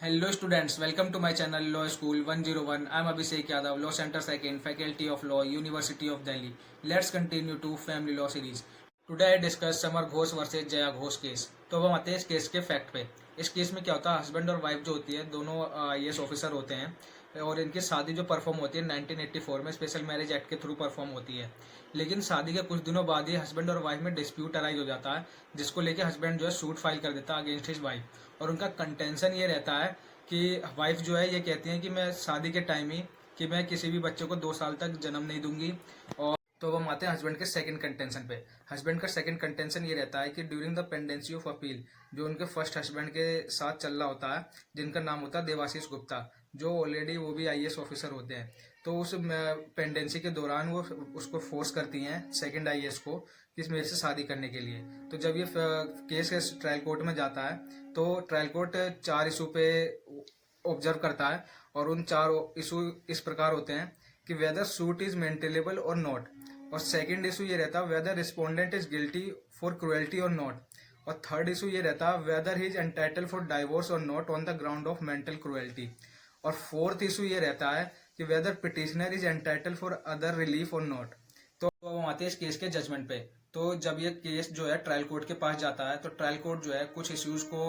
Hello students, welcome to my channel Law School 101. I am Abhishek Yadav, Law Center Second, Faculty of Law, University of Delhi. Let's continue to Family Law series. Today I discuss summer Ghosh versus Jaya Ghosh case. तो अब हम आते हैं इस case के fact पे। इस case में क्या होता है, हस्बैंड और वाइफ जो होती है दोनों आईएएस ऑफिसर होते हैं और इनकी शादी जो परफॉर्म होती है 1984 में स्पेशल मैरिज एक्ट के थ्रू परफॉर्म होती है। लेकिन शादी के कुछ दिनों बाद ही हस्बैंड और वाइफ में डिस्प्यूट अराइज हो जाता है, जिसको लेके हस्बैंड जो है सूट फाइल कर देता है अगेंस्ट हिज वाइफ। और उनका कंटेंशन ये रहता है कि वाइफ जो है ये कहती है कि मैं शादी के टाइम ही कि मैं किसी भी बच्चे को 2 साल तक जन्म नहीं दूंगी। और तो वो हम आते हैं हस्बैंड के सेकंड कंटेंशन पे। हस्बैंड का सेकंड कंटेंशन ये रहता है कि during the pendency of appeal, जो उनके फर्स्ट हस्बैंड के साथ चल रहा होता है जिनका नाम होता है देवाशीष गुप्ता, जो ऑलरेडी वो भी आईएएस ऑफिसर होते हैं, तो उस पेंडेंसी के दौरान वो उसको फोर्स करती हैं सेकंड आईएएस को कि मेरे से शादी करने के लिए। तो जब ये केस ट्रायल कोर्ट में जाता है तो ट्रायल कोर्ट 4 इशू पे ऑब्जर्व करता है और उन 4 इशू इस प्रकार होते हैं कि वेदर सूट इज मेंटेनेबल और नॉट। और सेकंड इशू ये रहता है whether respondent is guilty for cruelty और नॉट। और थर्ड इशू ये रहता है whether he is entitle for divorce और not on the ground of mental cruelty. और फोर्थ इशू ये रहता है कि whether petitioner is entitle for other relief और नॉट। तो हम आते हैं इस केस के जजमेंट पे। तो जब ये केस जो है ट्रायल कोर्ट के पास जाता है तो ट्रायल कोर्ट जो है कुछ इश्यूज को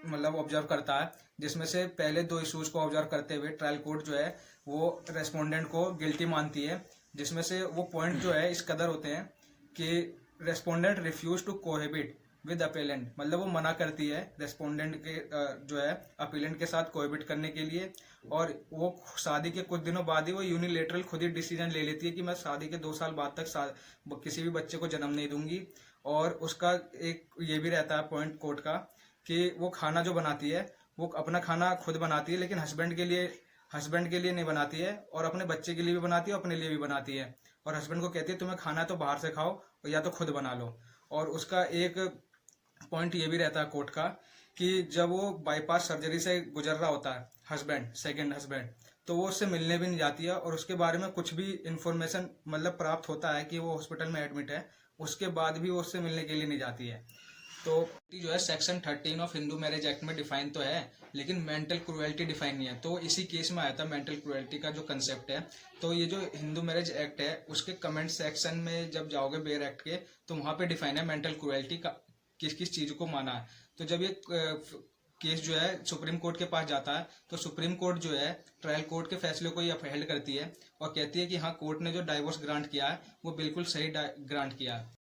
मतलब ऑब्जर्व करता है, जिसमें से पहले 2 इश्यूज को ऑब्जर्व करते हुए ट्रायल कोर्ट जो है वो रेस्पोंडेंट को गिल्टी मानती है, जिसमें से वो पॉइंट जो है इस कदर होते हैं कि respondent refuse to कोहेबिट with appellant, मतलब वो मना करती है रेस्पोंडेंट के जो है अपीलेंट के साथ कोहेबिट करने के लिए। और वो शादी के कुछ दिनों बाद ही वो यूनिलेटरल खुद ही डिसीजन ले लेती है कि मैं शादी के 2 साल बाद तक किसी भी बच्चे को जन्म नहीं दूंगी। और उसका एक ये भी रहता है पॉइंट कोर्ट का कि वो खाना जो बनाती है वो अपना खाना खुद बनाती है, लेकिन हस्बैंड के लिए नहीं बनाती है, और अपने बच्चे के लिए भी बनाती है, अपने लिए भी बनाती है। और हस्बैंड को कहती है तुम्हें खाना तो बाहर से खाओ और या तो खुद बना लो। और उसका एक पॉइंट ये भी रहता है कोर्ट का कि जब वो बाईपास सर्जरी से गुजर रहा होता है हस्बैंड, सेकंड हस्बैंड, तो वो उससे मिलने भी नहीं जाती है और उसके बारे में कुछ भी इंफॉर्मेशन मतलब प्राप्त होता है कि वो हॉस्पिटल में एडमिट है, उसके बाद भी वो उससे मिलने के लिए नहीं जाती है। तो जो है section 13 of Hindu marriage act में डिफाइन तो है, लेकिन मेंटल क्रुएल्टी डिफाइन नहीं है। तो इसी केस में आया था मेंटल क्रुएल्टी का जो कंसेप्ट है। तो ये जो हिंदू मैरिज एक्ट है उसके कमेंट सेक्शन में जब जाओगे बेयर एक्ट के, तो वहां पे डिफाइन है मेंटल क्रुएल्टी का किस किस चीज को माना है। तो जब ये केस जो है सुप्रीम कोर्ट के पास जाता है तो सुप्रीम कोर्ट जो है ट्रायल कोर्ट के फैसले को ही अपहेल्ड करती है और कहती है कि हाँ, कोर्ट ने जो डाइवोर्स ग्रांट किया है वो बिल्कुल सही ग्रांट किया है।